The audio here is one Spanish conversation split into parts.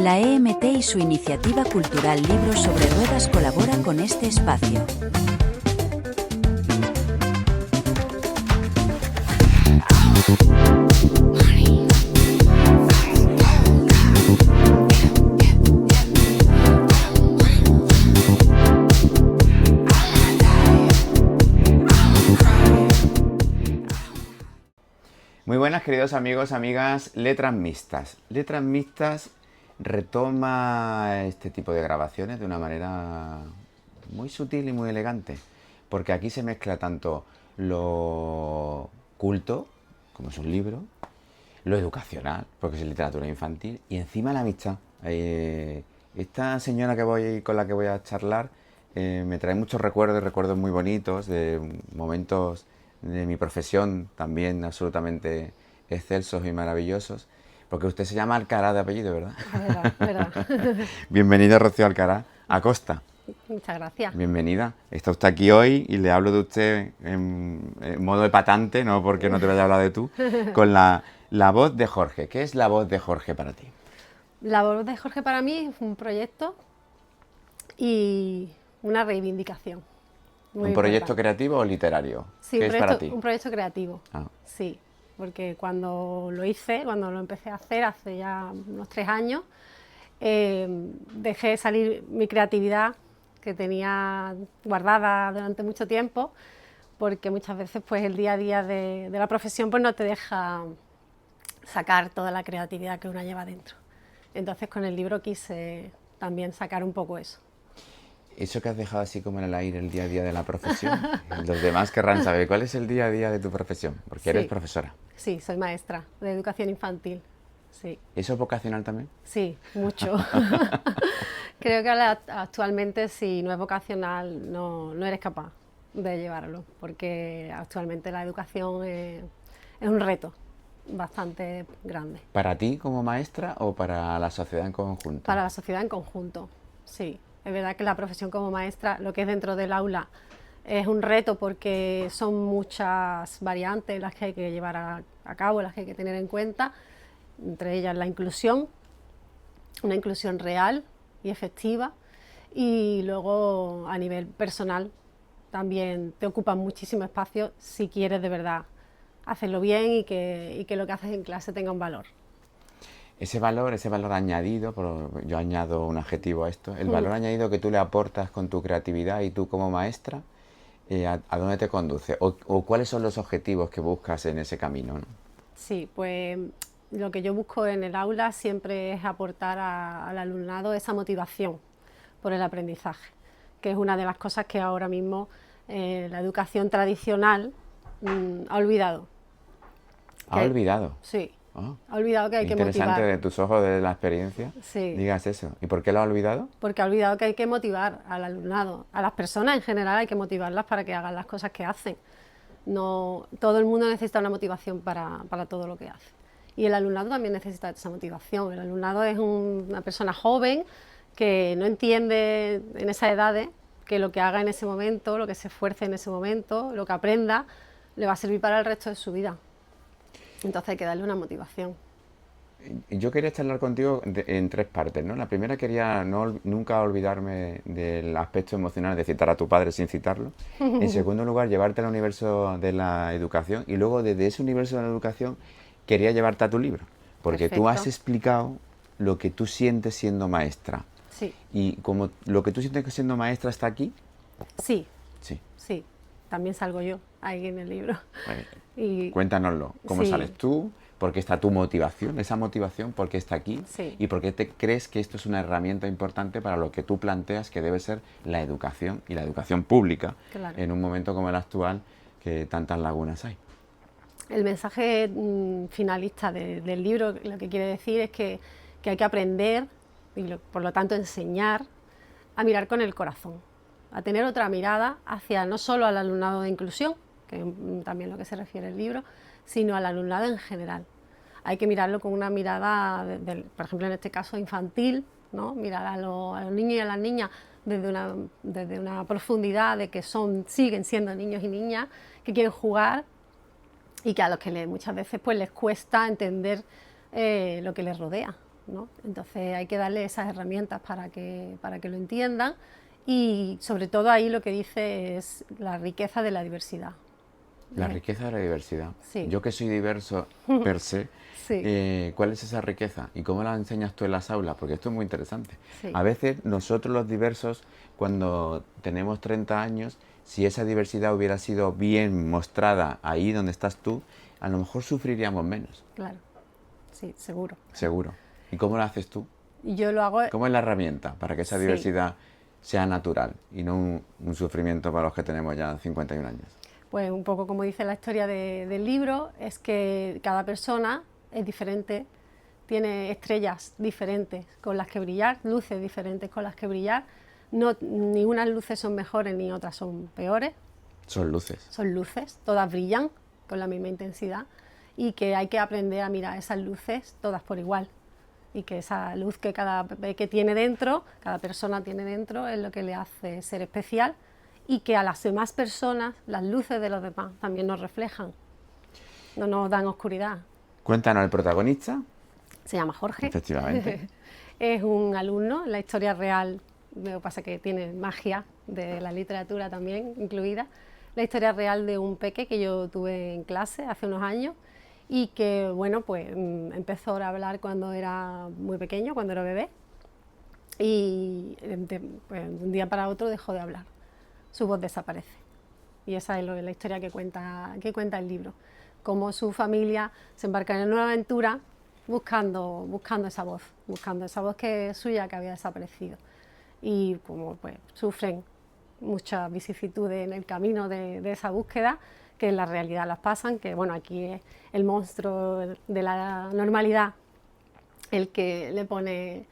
La EMT y su iniciativa cultural Libros sobre Ruedas colabora con este espacio. Muy buenas, queridos amigos, amigas. Letras Mixtas. Letras Mixtas retoma este tipo de grabaciones de una manera muy sutil y muy elegante, porque aquí se mezcla tanto lo culto, como es un libro, lo educacional, porque es literatura infantil, y encima la amistad. Esta señora con la que voy a charlar me trae muchos recuerdos muy bonitos de momentos de mi profesión, también absolutamente excelsos y maravillosos, porque usted se llama Alcaraz de apellido, ¿verdad? Verdad. Bienvenida, Rocío Alcaraz Acosta. Muchas gracias. Bienvenida. Está usted aquí hoy y le hablo de usted en modo de patante, no porque no te vaya a hablar de tú, con la voz de Jorge. ¿Qué es la voz de Jorge para ti? La voz de Jorge para mí es un proyecto y una reivindicación. ¿Un proyecto creativo o literario? Sí, ¿Qué es para ti? un proyecto creativo. Ah. Sí, porque cuando lo empecé a hacer hace ya unos 3 años, dejé salir mi creatividad que tenía guardada durante mucho tiempo, porque muchas veces pues el día a día de la profesión pues no te deja sacar toda la creatividad que uno lleva dentro. Entonces con el libro quise también sacar un poco eso. Eso que has dejado así como en el aire, el día a día de la profesión, los demás querrán saber cuál es el día a día de tu profesión, porque eres profesora. Sí, soy maestra de educación infantil. Sí. ¿Eso es vocacional también? Sí, mucho. Creo que actualmente si no es vocacional no eres capaz de llevarlo, porque actualmente la educación es un reto bastante grande. ¿Para ti como maestra o para la sociedad en conjunto? Para la sociedad en conjunto, sí. Es verdad que la profesión como maestra, lo que es dentro del aula, es un reto porque son muchas variantes las que hay que llevar a cabo, las que hay que tener en cuenta, entre ellas la inclusión, una inclusión real y efectiva, y luego a nivel personal también te ocupan muchísimo espacio si quieres de verdad hacerlo bien y que lo que haces en clase tenga un valor. Ese valor añadido, yo añado un adjetivo a esto, el valor añadido que tú le aportas con tu creatividad y tú como maestra, ¿a dónde te conduce? ¿O cuáles son los objetivos que buscas en ese camino, ¿no? Sí, pues lo que yo busco en el aula siempre es aportar al alumnado esa motivación por el aprendizaje, que es una de las cosas que ahora mismo la educación tradicional ha olvidado. ¿Ha olvidado? Sí. Oh, ha olvidado que hay que motivar. Interesante de tus ojos, de la experiencia, sí. Digas eso. ¿Y por qué lo ha olvidado? Porque ha olvidado que hay que motivar al alumnado, a las personas en general hay que motivarlas para que hagan las cosas que hacen. No, todo el mundo necesita una motivación para todo lo que hace. Y el alumnado también necesita esa motivación. El alumnado es una persona joven que no entiende en esas edades que lo que haga en ese momento, lo que se esfuerce en ese momento, lo que aprenda, le va a servir para el resto de su vida. Entonces hay que darle una motivación. Yo quería charlar contigo en 3 partes, ¿no? La primera quería nunca olvidarme del aspecto emocional de citar a tu padre sin citarlo. En segundo lugar, llevarte al universo de la educación. Y luego, desde ese universo de la educación, quería llevarte a tu libro. Porque Perfecto. tú has explicado lo que tú sientes siendo maestra. Sí. Y como lo que tú sientes siendo maestra está aquí. Sí. Sí. Sí. También salgo yo ahí en el libro. Cuéntanoslo. ¿Cómo sales tú? ¿Por qué está tu motivación? Esa motivación, ¿por qué está aquí? Sí. ¿Y por qué te crees que esto es una herramienta importante para lo que tú planteas que debe ser la educación y la educación pública, claro, en un momento como el actual que tantas lagunas hay? El mensaje finalista del libro lo que quiere decir es que hay que aprender y por lo tanto enseñar a mirar con el corazón, a tener otra mirada hacia no solo al alumnado de inclusión, que es también lo que se refiere el libro, sino al alumnado en general. Hay que mirarlo con una mirada, por ejemplo en este caso infantil, ¿no? Mirar a los niños y a las niñas desde una profundidad de que siguen siendo niños y niñas que quieren jugar y que a los que muchas veces pues les cuesta entender lo que les rodea. ¿no? Entonces hay que darle esas herramientas para que lo entiendan, y sobre todo ahí lo que dice es la riqueza de la diversidad. La riqueza de la diversidad. Sí. Yo que soy diverso per se, Sí. ¿cuál es esa riqueza? ¿Y cómo la enseñas tú en las aulas? Porque esto es muy interesante. Sí. A veces nosotros los diversos, cuando tenemos 30 años, si esa diversidad hubiera sido bien mostrada ahí donde estás tú, a lo mejor sufriríamos menos. Claro, sí, seguro. Seguro. ¿Y cómo lo haces tú? Y yo lo hago... ¿Cómo es la herramienta para que esa Sí. diversidad sea natural y no un sufrimiento para los que tenemos ya 51 años? Pues un poco como dice la historia del libro, es que cada persona es diferente, tiene estrellas diferentes con las que brillar, luces diferentes con las que brillar. No, ni unas luces son mejores ni otras son peores, Son luces. son luces, todas brillan con la misma intensidad, y que hay que aprender a mirar esas luces todas por igual, y que esa luz que que tiene dentro, cada persona tiene dentro, es lo que le hace ser especial, y que a las demás personas, las luces de los demás también nos reflejan, no nos dan oscuridad. Cuéntanos el protagonista. Se llama Jorge. Efectivamente. Es un alumno, la historia real, lo que pasa que tiene magia de la literatura también incluida. La historia real de un peque que yo tuve en clase hace unos años, y que, bueno, pues empezó a hablar cuando era muy pequeño, cuando era bebé, y pues, de un día para otro dejó de hablar. Su voz desaparece. Y esa es la historia que cuenta el libro. Cómo su familia se embarca en una nueva aventura buscando esa voz que es suya, que había desaparecido. Y como pues sufren muchas vicisitudes en el camino de esa búsqueda, que en la realidad las pasan, que bueno, aquí es el monstruo de la normalidad el que le pone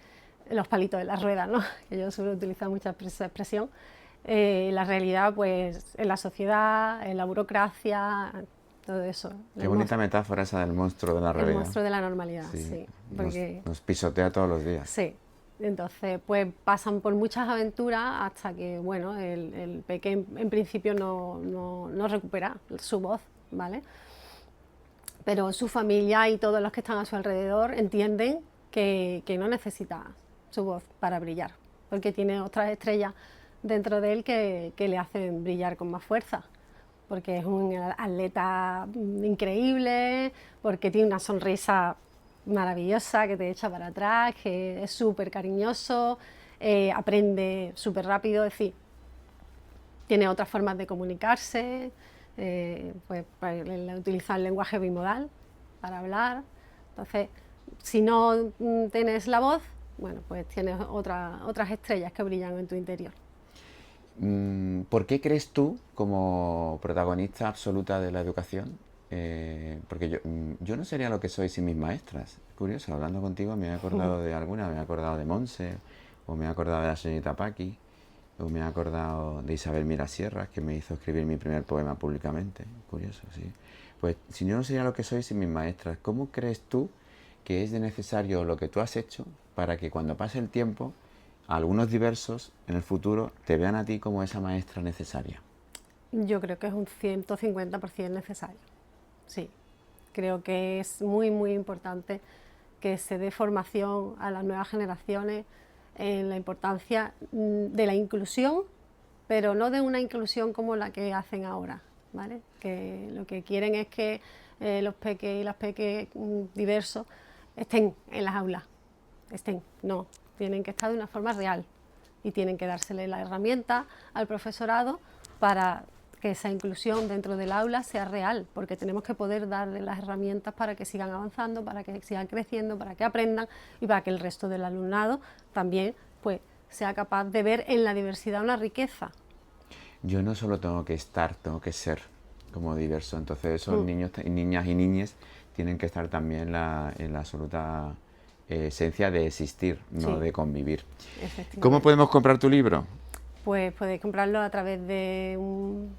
los palitos en las ruedas, ¿no? Que yo suelo utilizar mucha esa expresión. La realidad, pues, en la sociedad, en la burocracia, todo eso. Qué bonita metáfora esa del monstruo de la realidad. El monstruo de la normalidad, sí. Porque nos pisotea todos los días. Sí. Entonces, pues pasan por muchas aventuras hasta que, bueno, el pequeño en principio no recupera su voz, ¿vale? Pero su familia y todos los que están a su alrededor entienden que no necesita su voz para brillar, porque tiene otras estrellas dentro de él que le hacen brillar con más fuerza, porque es un atleta increíble, porque tiene una sonrisa maravillosa que te echa para atrás, que es súper cariñoso, aprende súper rápido, es decir, tiene otras formas de comunicarse, pues utiliza el lenguaje bimodal para hablar. Entonces, si no tienes la voz, bueno, pues tienes otras estrellas que brillan en tu interior. ¿Por qué crees tú, como protagonista absoluta de la educación? Porque yo no sería lo que soy sin mis maestras. Es curioso, hablando contigo me he acordado de alguna, me he acordado de Monse, o me he acordado de la señorita Paqui, o me he acordado de Isabel Mirasierras, que me hizo escribir mi primer poema públicamente. Curioso, sí. Pues si yo no sería lo que soy sin mis maestras, ¿cómo crees tú que es de necesario lo que tú has hecho para que cuando pase el tiempo algunos diversos en el futuro te vean a ti como esa maestra necesaria? Yo creo que es un 150% necesario, sí. Creo que es muy, muy importante que se dé formación a las nuevas generaciones en la importancia de la inclusión, pero no de una inclusión como la que hacen ahora, ¿vale? Que lo que quieren es que los peques y las peques diversos estén en las aulas, no, tienen que estar de una forma real y tienen que dársele la herramienta al profesorado para que esa inclusión dentro del aula sea real, porque tenemos que poder darle las herramientas para que sigan avanzando, para que sigan creciendo, para que aprendan y para que el resto del alumnado también pues, sea capaz de ver en la diversidad una riqueza. Yo no solo tengo que estar, tengo que ser como diverso, entonces esos niños, niñas y niñas tienen que estar también en la absoluta esencia de existir, no Sí. de convivir. Efectivamente. ¿Cómo podemos comprar tu libro? Pues podéis comprarlo a través de un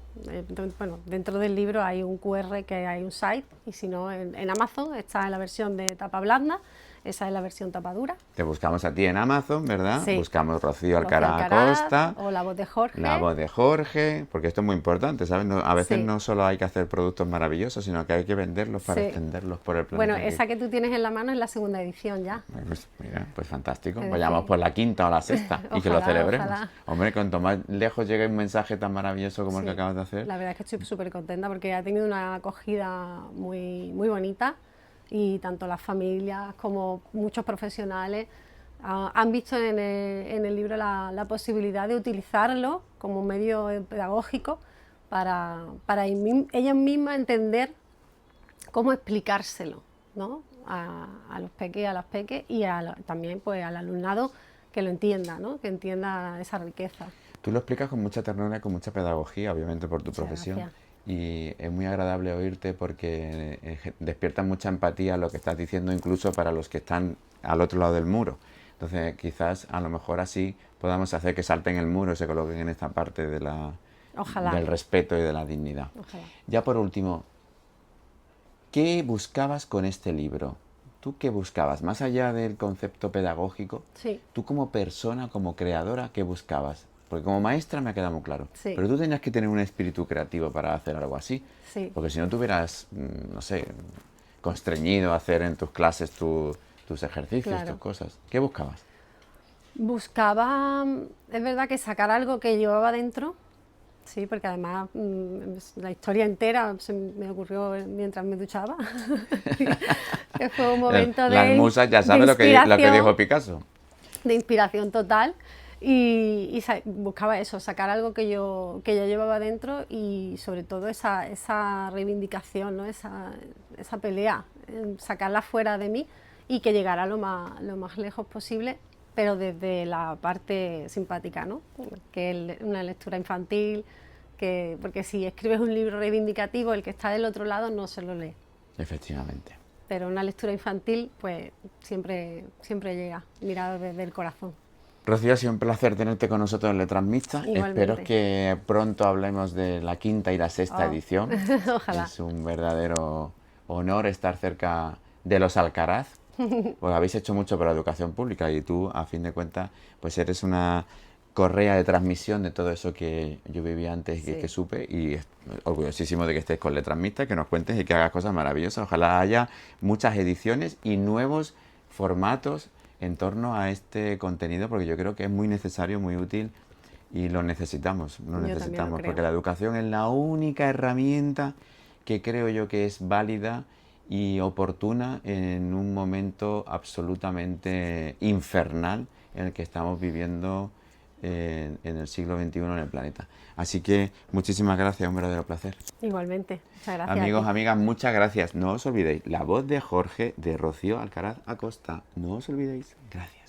Bueno, dentro del libro hay un QR, que hay un site, y si no, en Amazon está en la versión de tapa blanda, esa es la versión tapa dura. Te buscamos a ti en Amazon, ¿verdad? Sí. Buscamos Rocío Rocío Alcaraz Alcaraz, Acosta, o La Voz de Jorge. La Voz de Jorge, porque esto es muy importante, ¿sabes? A veces Sí. no solo hay que hacer productos maravillosos, sino que hay que venderlos para Sí. extenderlos por el planeta. Bueno, esa que tú tienes en la mano es la segunda edición ya. Pues mira, pues fantástico. Es Vayamos decir, por la quinta o la sexta y que lo ojalá, celebremos. ojalá. Hombre, cuanto más lejos llegue un mensaje tan maravilloso como el que Sí, acabas de hacer. la verdad es que estoy súper contenta porque ha tenido una acogida muy bonita, y tanto las familias como muchos profesionales han visto en el libro la posibilidad de utilizarlo como un medio pedagógico para ellas mismas entender cómo explicárselo, ¿no? a los peques y a las peques, y también pues al alumnado, que lo entienda, ¿no? Que entienda esa riqueza. Tú lo explicas con mucha ternura y con mucha pedagogía, obviamente por tu Muchas profesión. gracias. Y es muy agradable oírte porque despierta mucha empatía lo que estás diciendo, incluso para los que están al otro lado del muro. Entonces, quizás a lo mejor así podamos hacer que salten el muro y se coloquen en esta parte de Ojalá. del respeto y de la dignidad. Ojalá. Ya por último, ¿qué buscabas con este libro? ¿Tú qué buscabas? Más allá del concepto pedagógico, Sí. tú como persona, como creadora, ¿qué buscabas? Porque como maestra me ha quedado muy claro. Sí. Pero tú tenías que tener un espíritu creativo para hacer algo así. Sí. Porque si no te hubieras, no sé, constreñido a hacer en tus clases tus ejercicios, Claro. tus cosas. ¿Qué buscabas? Buscaba, es verdad, que sacar algo que llevaba dentro, sí, porque además la historia entera se me ocurrió mientras me duchaba, que fue un momento Las de musas ya sabes lo que inspiración, dijo Picasso. de inspiración total, y buscaba eso, sacar algo que yo llevaba dentro, y sobre todo esa reivindicación, ¿no? esa pelea, sacarla fuera de mí y que llegara lo más lejos posible, pero desde la parte simpática, ¿no? Que es una lectura infantil, porque si escribes un libro reivindicativo, el que está del otro lado no se lo lee. Efectivamente. Pero una lectura infantil, pues siempre llega, mirado desde el corazón. Rocío, ha sido un placer tenerte con nosotros en Letras Mixtas. Igualmente. Espero que pronto hablemos de la quinta y la sexta edición. Ojalá. Es un verdadero honor estar cerca de los Alcaraz. Pues habéis hecho mucho por la educación pública y tú, a fin de cuentas, pues eres una correa de transmisión de todo eso que yo vivía antes y Sí. que supe, y orgullosísimo de que estés con Letras Mixtas, que nos cuentes y que hagas cosas maravillosas. Ojalá haya muchas ediciones y nuevos formatos en torno a este contenido, porque yo creo que es muy necesario, muy útil, y lo necesitamos, Yo también lo creo. porque la educación es la única herramienta que creo yo que es válida y oportuna en un momento absolutamente infernal en el que estamos viviendo en el siglo XXI en el planeta. Así que muchísimas gracias, un verdadero placer. Igualmente, muchas gracias. a Amigos, ti. amigas, muchas gracias. No os olvidéis, La Voz de Jorge, de Rocío Alcaraz Acosta. No os olvidéis. Gracias.